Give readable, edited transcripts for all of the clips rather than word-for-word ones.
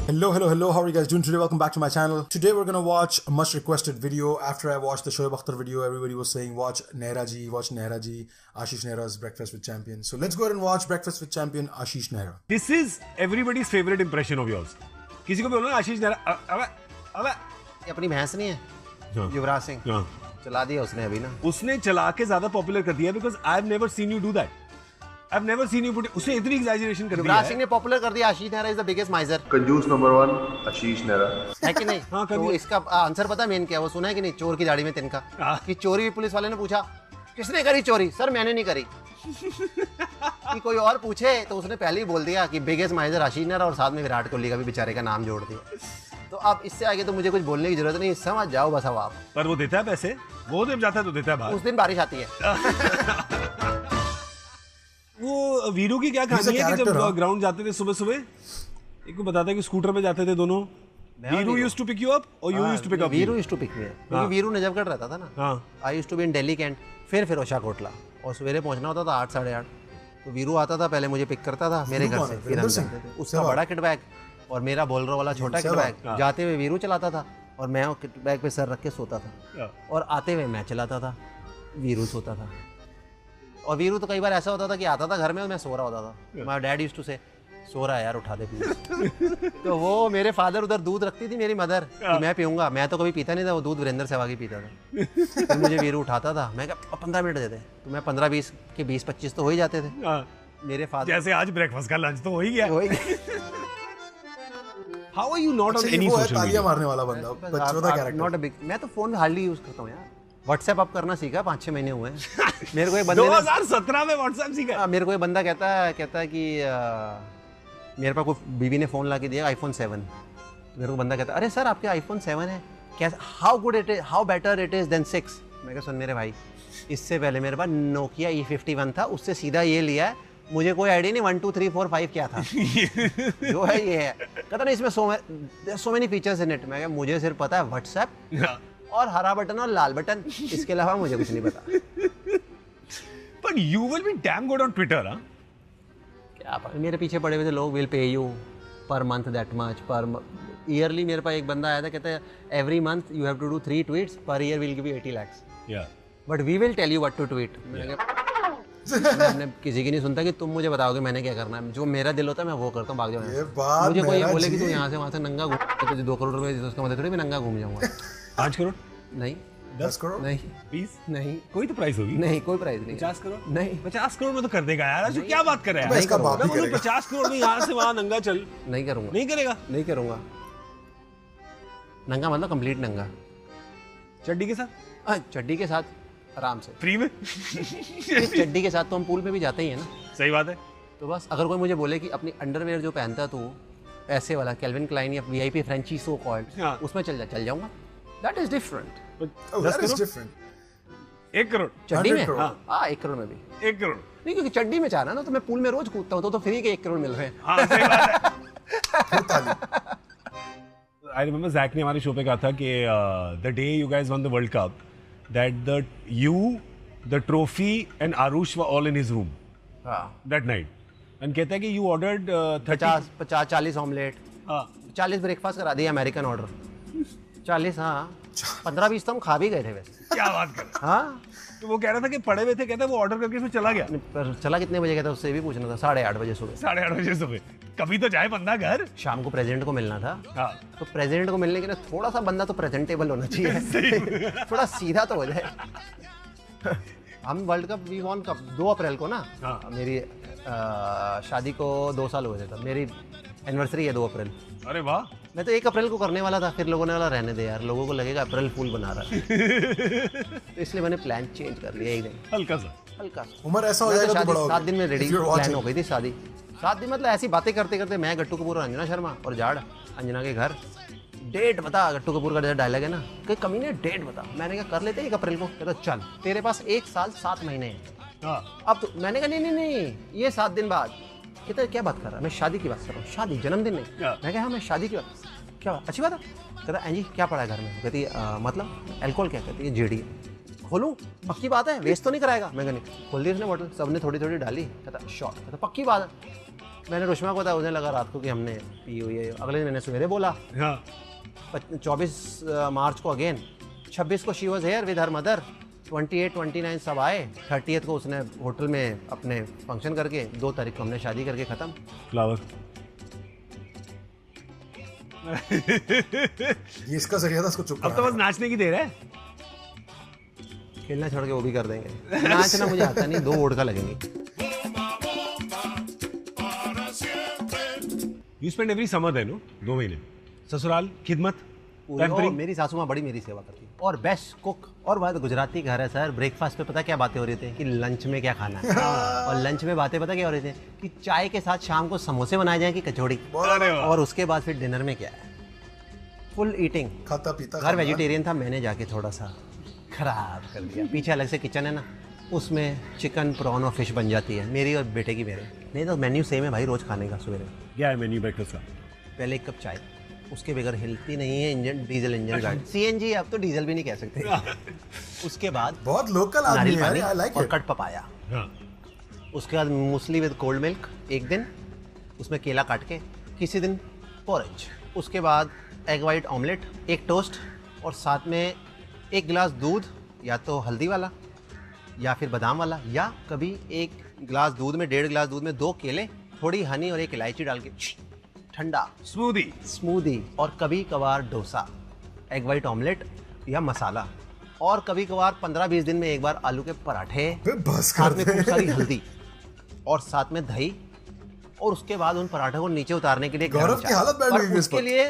Hello, how are you guys doing today? Welcome back to my channel. Today we're gonna watch a much requested video. After I watched the Shoaib Akhtar video, everybody was saying watch Nehra ji, Ashish Nehra's Breakfast with Champions. So let's go ahead and watch Breakfast with Champion Ashish Nehra. This is everybody's favorite impression of yours. किसी को भी बोलो ना आशीष नेहरा, अबे अपनी भैंस नहीं है युवराज सिंह, चला दिया उसने अभी ना। उसने चला के ज्यादा पॉपुलर कर दिया because I've never seen you do that. I've never seen you put. उसने इतनी exaggeration कर दिया है। युवराज सिंह ने पॉपुलर कर दिया Ashish Nehra is the biggest miser. कंजूस नंबर 1 आशीष नेहरा है कि नहीं? हाँ, तो इसका आंसर पता मेन क्या? वो सुना है कि नहीं, चोर की दाढ़ी में तिनका। कि चोरी भी पुलिस वाले ने पूछा किसने करी चोरी, सर मैंने नहीं करी। कि कोई और पूछे तो उसने पहले ही बोल दिया कि बिगेस्ट माइजर आशीष नेहरा और साथ में विराट कोहली का भी बेचारे का नाम जोड़ दिया। तो अब इससे आगे तो मुझे कुछ बोलने की जरूरत नहीं, समझ जाओ बस अब आप। पर वो देता है पैसे, वो जब जाता है तो देता है बाहर। उस दिन बारिश आती है। वो वीरू की क्या कहानी है कि जब ग्राउंड जाते थे सुबह सुबह, एक को बताता है कि स्कूटर पे जाते थे दोनों। Viru used to pick you up और you used to pick up Viru used to pick me, क्योंकि वीरू नजफगढ़ रहता था ना। I used to be in Delhi Cantt, फिर फिरोजा कोटला, और सवेरे पहुंचना होता था 8 साढ़े 8। तो वीरू आता था, पहले मुझे पिक करता था मेरे घर से, फिर हम जाते थे। उसका बड़ा किट बैग और मेरा बोलरो वाला छोटा किट बैग, जाते हुए वीरू चलाता था और मैं किट बैग पे सर रख के सोता था, और आते हुए मैं चलाता था, वीरू सोता था। और वीरू तो कई बार ऐसा होता था कि आता था घर में और मैं सो रहा होता था। माय डैड यूज्ड टू से सो रहा है यार, उठा दे प्लीज। तो वो मेरे फादर उधर दूध रखती थी मेरी मदर कि मैं पीऊंगा, मैं तो कभी पीता नहीं था, वो दूध वीरेंद्र सहवाग ही पीता था। तो मुझे वीरू उठाता था, मैं कहा 15 मिनट दे दे, तो मैं 15-20 के 20-25 तो हो ही जाते थे मेरे फादर। जैसे आज ब्रेकफास्ट का लंच तो हो ही गया। How are you not on any social media? तालियां मारने वाला बंदा, बच्चों का कैरेक्टर। नॉट अ बिग, मैं तो फोन हार्डली यूज करता हूँ यार। व्हाट्सएप अप करना सीखा 5-6 महीने हुए हैं। मेरे को एक बंदे 2017 में व्हाट्सएप सीखा। मेरे को एक बंदा कहता है कि मेरे पास कोई बीवी ने फोन ला के दिया iPhone 7। मेरे को बंदा कहता है अरे सर आपके iPhone 7 है, कैसा, how good it is, how better it is than 6। मैं कहा सुन मेरे भाई, इससे पहले मेरे पास Nokia E51 था, उससे सीधा ये लिया है, मुझे कोई आइडिया नहीं 1 2 3 4 5 क्या था। जो है ये है। कहता नहीं इसमें so many features in it. मैं कहा मुझे सिर्फ पता है व्हाट्सएप और हरा बटन और लाल बटन, इसके अलावा मुझे कुछ नहीं पता। But you will be damn good on Twitter, हाँ? क्या पता, मेरे पीछे पड़े हुए थे लोग, will pay you per month that much per yearly. मेरे पास एक बंदा आया था, कहता है every month you have to do 3 tweets, per year will give you 80 lakhs, but we will tell you what to tweet. मैंने किसी की नहीं सुनता कि तुम मुझे बताओगे मैंने क्या करना है, जो मेरा दिल होता है मैं वो करता हूँ, भाग जाओ। मुझे कोई बोले कि तू यहाँ से वहाँ से नंगा घूम, तुझे 2 करोड़ रुपए उसका मतलब थोड़ी मैं नंगा घूम जाऊँगा। 5 करोड़ नहीं, 10 करोड़ नहीं, 20 नहीं, कोई तो प्राइस होगी। नहीं कोई प्राइस नहीं। 50 करोड़ नहीं, 50 करोड़ में तो कर देगा यार। जो क्या बात कर रहा है, मैं इसका बात ही करेगा। 50 करोड़ में यहाँ से वहाँ नंगा चल, नहीं करूँगा, नहीं करेगा, नहीं करूँगा। नंगा मतलब कंप्लीट नंगा, चड्डी के साथ, चड्डी के साथ आराम से, फ्री में। चड्डी के साथ तो हम पूल में भी जाते ही है ना। सही बात है। तो बस अगर कोई मुझे बोले कि अपनी अंडरवेयर जो पहनता तू ऐसे वाला कैल्विन क्लाइन या VIP फ्रेंची सो कॉल्ड, उसमें चल जाऊंगा, that is different. That is different. 1 crore चड्डी में, 100 करोड़। हाँ 1 करोड़ में भी 1 करोड़ नहीं, क्योंकि चड्डी में चाहना ना, तो मैं पूल में रोज कूदता हूँ, तो फ्री के 1 करोड़ मिल रहे हैं। हाँ सही बात है। I remember Zach ने हमारे शो पे कहा था कि the day you guys won the World Cup, that the trophy and Arush were all in his room that night, and कहता है कि you ordered 50-40 ऑमलेट, 40 ब्रेकफास्ट करा दिया अमेरिकन ऑर्डर, 40 हाँ 15-20 तो हम खा भी गए थे वैसे। क्या बात कर रहे हैं? हाँ तो वो कह रहा था कि पड़े हुए थे, कहता है वो ऑर्डर करके फिर चला गया। पर चला कितने बजे गया था उससे भी पूछना था। 8:30 बजे सुबह। 8:30 बजे सुबह। कभी तो जाए बंदा घर। शाम को प्रेसिडेंट को मिलना था। हाँ। तो प्रेसिडेंट को मिलने के लिए थोड़ा सा बंदा तो प्रेजेंटेबल होना चाहिए। थोड़ा सीधा तो हो जाए। हम world cup we won cup 2 April को ना। हाँ। मेरी शादी को 2 साल हुए थे तब। मेरी एनिवर्सरी है 2 अप्रैल। अरे वाह। मैं तो 1 अप्रैल को करने वाला था, फिर लोगों ने बोला रहने दे यार, लोगों को लगेगा अप्रैल फूल बना रहा है। तो इसलिए मैंने प्लान चेंज कर लिया एक दिन, हल्का सा। उम्र ऐसा हो जाएगा तो बड़ा होगा। 7 दिन में रेडी प्लान हो गई थी शादी। 7 दिन मतलब ऐसी बातें करते करते मैं, गट्टू कपूर और अंजना शर्मा और जाड़ अंजना के घर। डेट बता, गट्टू कपूर का डायलॉग है ना कि कमी ने डेट बता। मैंने कहा कर लेते 1 अप्रैल को। कहता चल तेरे पास 1 साल 7 महीने हैं। अब तो मैंने कहा नहीं ये 7 दिन बाद। कहता क्या बात कर रहा है? मैं शादी की बात कर रहा हूँ। शादी जन्मदिन नहीं। मैं कहा हाँ मैं शादी की बात। क्या अच्छी बात है? कहता जी क्या पड़ा है घर में? कहती मतलब अल्कोहल क्या? कहती है जेडी। खोलूं? पक्की बात है, वेस्ट तो नहीं कराएगा? मैं नहीं खोल दी उसने बॉटल, सबने थोड़ी थोड़ी डाली, कहता शॉट, कहता पक्की बात है। मैंने रुश्मा को बताया, उन्हें लगा रात को कि हमने पी हुई है। अगले दिन मैंने सवेरे बोला। 24 मार्च को अगेन, 26 को she was here with her mother, 28, 29 सब आए, 30th को उसने होटल में अपने फंक्शन करके, 2 तारीख को हमने शादी करके ख़त्म। फ्लावर ये इसका जरिया था, इसको चुप अब तो बस नाचने की देर है। खेलना छोड़ के वो भी कर देंगे। नाचना मुझे आता नहीं, 2 वोडका लगेंगे। You spend every summer there, no? 2 महीने ससुराल, खिदमत, पैम्परिंग। मेरी सासू माँ बड़ी मेरी सेवा करती है और बेस्ट कुक। और बात गुजराती घर है सर। ब्रेकफास्ट पे पता क्या बातें हो रही थी कि लंच में क्या खाना है, और लंच में बातें पता क्या हो रही थी कि चाय के साथ शाम को समोसे बनाए जाएं कि कचौड़ी, और उसके बाद फिर डिनर में क्या है, फुल ईटिंग, खाता पीता। घर वेजिटेरियन था, मैंने जाके थोड़ा सा खराब कर दिया। पीछे अलग से किचन है ना, उसमें चिकन, प्रॉन और फिश बन जाती है, मेरी और बेटे की मेरे। नहीं तो मेन्यू सेम है भाई रोज खाने का। सवेरे क्या है मेन्यू ब्रेकफास्ट का? पहले 1 कप चाय, उसके बगैर हिलती नहीं है इंजन, डीजल इंजन गाड़ी, सीएनजी, अब तो डीजल भी नहीं कह सकते। उसके बाद बहुत लोकल आदमी नारियल है, पानी I like और it. Cut papaya. हाँ। उसके बाद मूसली विद कोल्ड मिल्क 1 दिन, उसमें केला काट के, किसी दिन पोरेज। उसके बाद एग वाइट ऑमलेट, 1 टोस्ट, और साथ में 1 गिलास दूध, या तो हल्दी वाला या फिर बादाम वाला, या कभी 1 गिलास दूध में, 1.5 गिलास दूध में 2 केले, थोड़ी हनी और 1 इलायची डाल के ठंडा स्मूदी। और कभी कभार डोसा, एग वाइट ऑमलेट या मसाला, और कभी कभार 15-20 दिन में 1 बार आलू के पराठे, बस साथ में खूब सारी हल्दी और साथ में दही। और उसके बाद उन पराठों को नीचे उतारने के लिए गौरव की हालत बैठ गई उसके लिए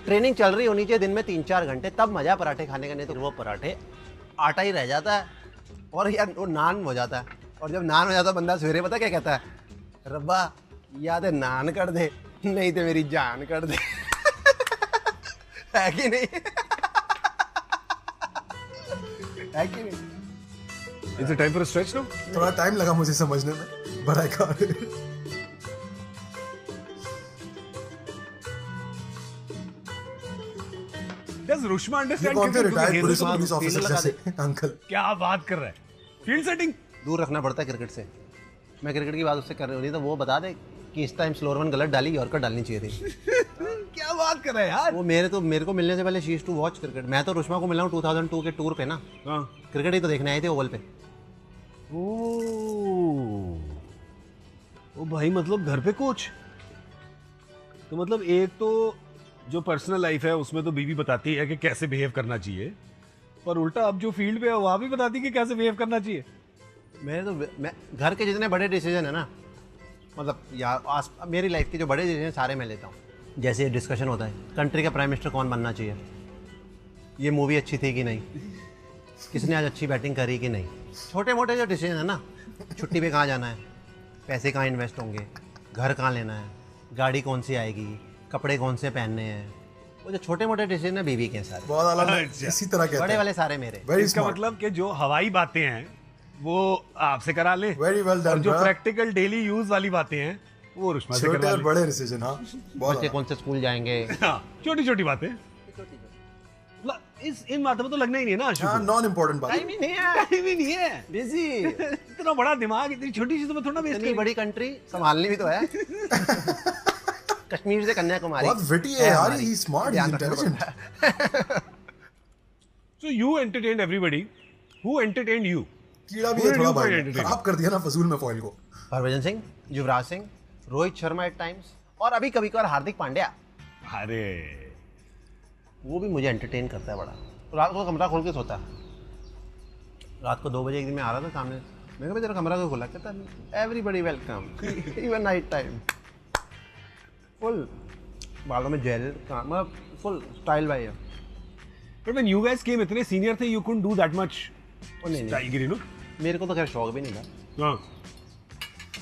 ट्रेनिंग चल रही होनी चाहिए दिन में 3-4 घंटे, तब मजा पराठे खाने का। नहीं तो वो पराठे आटा ही रह जाता है और यार वो नान हो जाता है। और जब नान हो जाता है, बंदा सवेरे पता क्या कहता है, रब्बा याद है नान कर दे, नहीं तो मेरी जान कर दे। है कि नहीं? है कि नहीं? Is it time for a stretch now? थोड़ा टाइम लगा मुझे समझने में, but I got it. Does Rushma ये understand? कौन थे cricket? रिटायर्ड क्योंकि पुलिस ऑफिसर लगा जैसे अंकल? क्या बात कर रहा है? फील्ड सेटिंग दूर रखना पड़ता है क्रिकेट से। मैं क्रिकेट की बात उससे कर रही हूँ, तो वो बता दे कि इस टाइम स्लोअर वन गलत डाली, यॉर्कर डालनी चाहिए थी। क्या बात कर रहा है यार? वो मेरे को मिलने से पहले she used to watch cricket. मैं तो रुश्मा को मिला हूँ 2002 के टूर पे ना, हाँ। क्रिकेट ही तो देखने आए थे ओवल पे। ओ भाई, मतलब घर पे कोच। तो मतलब एक तो जो पर्सनल लाइफ है उसमें तो बीवी बताती है कि कैसे बिहेव करना चाहिए, पर उल्टा अब जो फील्ड पे है वहाँ भी बताती है कि कैसे बिहेव करना चाहिए। मैं घर के जितने बड़े डिसीजन है ना, मतलब मेरी लाइफ के जो बड़े डिसीजन सारे मैं लेता हूँ। जैसे डिस्कशन होता है कंट्री का प्राइम मिनिस्टर कौन बनना चाहिए, ये मूवी अच्छी थी कि नहीं, किसने आज अच्छी बैटिंग करी कि नहीं, छोटे मोटे जो डिसीजन है ना, छुट्टी पे कहाँ जाना है, पैसे कहाँ इन्वेस्ट होंगे, घर कहाँ लेना है, गाड़ी कौन सी आएगी, कपड़े कौन से पहनने हैं, वो जो छोटे मोटे डिसीजन है बीवी के सारे। बहुत आला इसी तरह कहते बड़े हैं। वाले सारे मेरे। Very इसका smart. मतलब कि जो हवाई बातें हैं वो आपसे करा ले, Very well done, और जो bro. प्रैक्टिकल डेली यूज वाली बातें हैं वो रुश्मा से छोटे करवा और ले। बड़े डिसीजन। हाँ, बहुत बच्चे कौन से स्कूल जाएंगे, छोटी छोटी बातें। इन बातों में तो लगना ही नहीं है ना आशु को। नॉन इम्पोर्टेंट बात। टाइम ही नहीं है, टाइम ही नहीं है। बिजी। इतना बड़ा दिमाग इतनी छोटी चीजों में थोड़ा वेस्ट इतनी बड़ी कंट्री संभालनी भी तो है। कश्मीर से कन्याकुमारी। बहुत विटी है यार, ही स्मार्ट, ही intelligent. So you entertained everybody. Who entertained you? कीड़ा भी Who है did थोड़ा you भाई, find entertaining? खराब कर दिया ना फजूल में फॉइल को। हरभजन सिंह, युवराज सिंह, रोहित शर्मा एट टाइम्स, और अभी कभी कभार हार्दिक पांड्या। अरे वो भी मुझे एंटरटेन करता है बड़ा। रात को कमरा खोल के सोता है। रात को 2 बजे एक दिन मैं आ रहा था सामने, मैंने कहा तेरा कमरा क्यों खोला, कहता everybody welcome, even night time. Full बालों में जेल, मतलब फुल स्टाइल भाई है। but when you guys came इतने सीनियर थे, you couldn't do that much नहीं स्टाइलगिरी, no? मेरे को तो खैर शौक भी नहीं था। हाँ।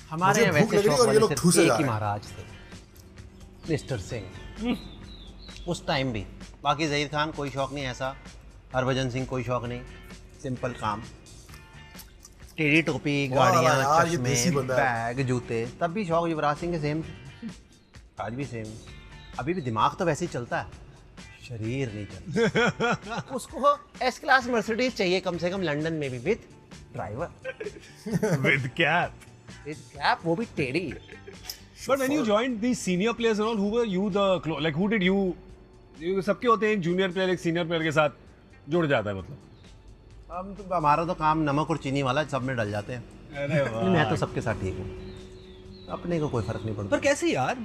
हमारे मुझे यहाँ भूख वैसे लग रही है शौक और ये वाले लोग सिर्फ ठूसे एक जा ही रहे हैं। महाराज थे, मिस्टर सिंह। उस टाइम भी बाकी ज़हीर खान कोई शौक नहीं ऐसा, हरभजन सिंह कोई शौक नहीं, सिंपल काम, टेढ़ी टोपी, गाड़ियाँ, यार, ये चश्मे, देसी बंदा है। बैग, जूते। तब भी शौक युवराज सिंह के सेम थे, आज भी सेम। अभी भी दिमाग तो वैसे ही चलता है, शरीर नहीं चलता। उसको एस क्लास मर्सिडीज चाहिए कम से कम लंदन में भी with driver, With cap. With cap, वो भी टेढ़ी। But when you joined these senior players and all, who were you like who did you सबके होते हैं, एक जूनियर प्लेयर एक सीनियर प्लेयर के साथ जुड़ जाता है मतलब। हम तो हमारा तो काम नमक और चीनी वाला, सब में डल जाते हैं। अरे वाह। मैं तो सबके साथ ठीक हूँ, अपने को कोई फर्क नहीं पड़ता। पर कैसे यार